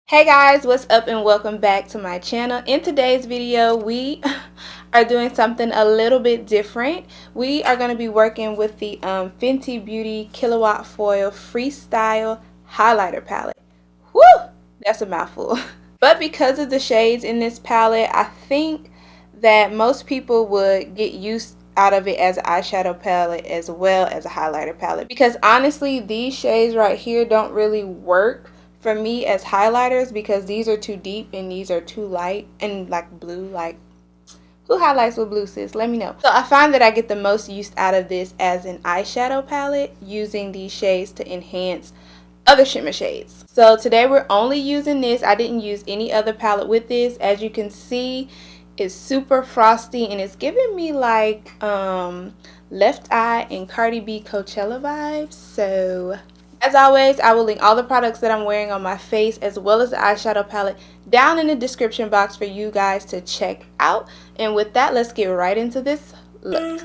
Hey guys, what's up and welcome back to my channel. In today's video we are doing something a little bit different. We are going to be working with the Fenty Beauty Killawatt Foil Freestyle Highlighter Palette. Woo! That's a mouthful. But because of the shades in this palette, I think that most people would get used out of it as an eyeshadow palette as well as a highlighter palette. Because honestly, these shades right here don't really work for me as highlighters because these are too deep and these are too light and like blue. Like, who highlights with blue, sis? Let me know. So I find that I get the most use out of this as an eyeshadow palette, using these shades to enhance other shimmer shades. So today we're only using this. I didn't use any other palette with this. As you can see, it's super frosty and it's giving me like Left Eye and Cardi B Coachella vibes. So as always, I will link all the products that I'm wearing on my face as well as the eyeshadow palette down in the description box for you guys to check out. And with that, let's get right into this look.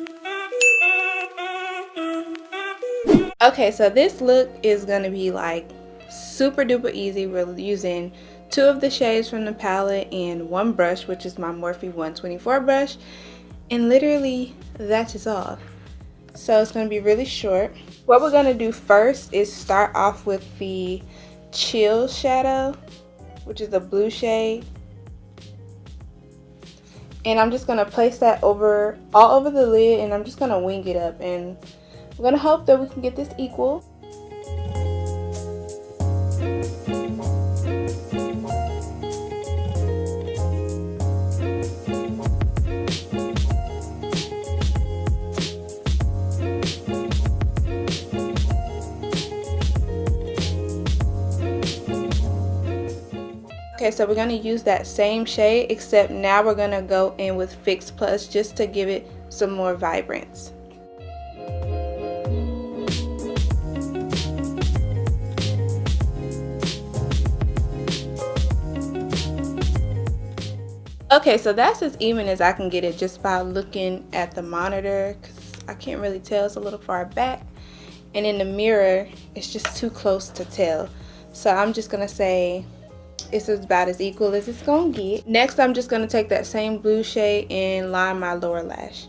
Okay, so this look is going to be like super duper easy. We're using two of the shades from the palette and one brush, which is my Morphée 124 brush. And literally, that is all. So it's going to be really short. What we're going to do first is start off with the Chill shadow, which is a blue shade. And I'm just going to place that all over the lid, and I'm just going to wing it up. And we're going to hope that we can get this equal. Okay, so we're going to use that same shade, except now we're going to go in with Fix Plus just to give it some more vibrance. Okay, so that's as even as I can get it just by looking at the monitor, because I can't really tell, it's a little far back. And in the mirror, it's just too close to tell. So I'm just going to say it's about as equal as it's gonna get. Next, I'm just gonna take that same blue shade and line my lower lash.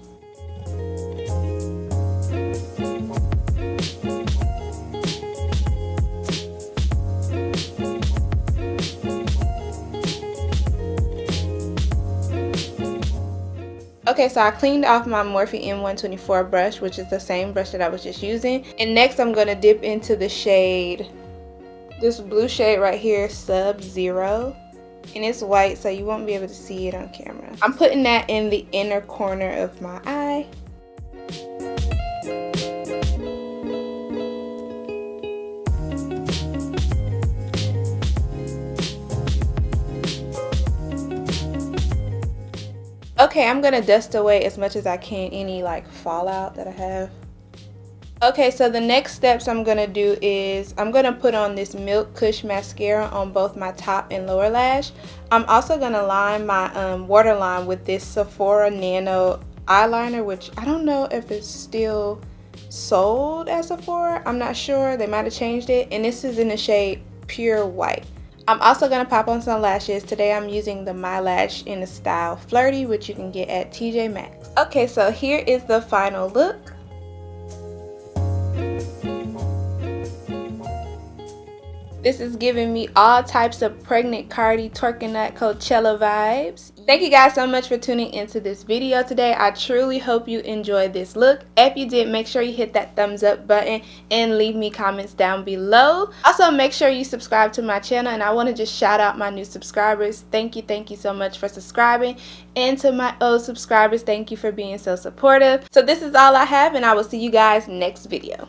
Okay, so I cleaned off my Morphée M124 brush, which is the same brush that I was just using. And next, I'm gonna dip into the shade, this blue shade right here, Sub-Zero, and it's white, so you won't be able to see it on camera. I'm putting that in the inner corner of my eye. Okay, I'm gonna dust away as much as I can any like fallout that I have. Okay, so the next steps I'm going to do is I'm going to put on this Milk Kush mascara on both my top and lower lash. I'm also going to line my waterline with this Sephora Nano eyeliner, which I don't know if it's still sold as Sephora. I'm not sure. They might have changed it. And this is in the shade Pure White. I'm also going to pop on some lashes. Today I'm using the MyLash in the style Flirty, which you can get at TJ Maxx. Okay, so here is the final look. This is giving me all types of pregnant Cardi twerking that Coachella vibes. Thank you guys so much for tuning into this video today. I truly hope you enjoyed this look. If you did, make sure you hit that thumbs up button and leave me comments down below. Also, make sure you subscribe to my channel, and I want to just shout out my new subscribers. Thank you so much for subscribing. And to my old subscribers, thank you for being so supportive. So this is all I have, and I will see you guys next video.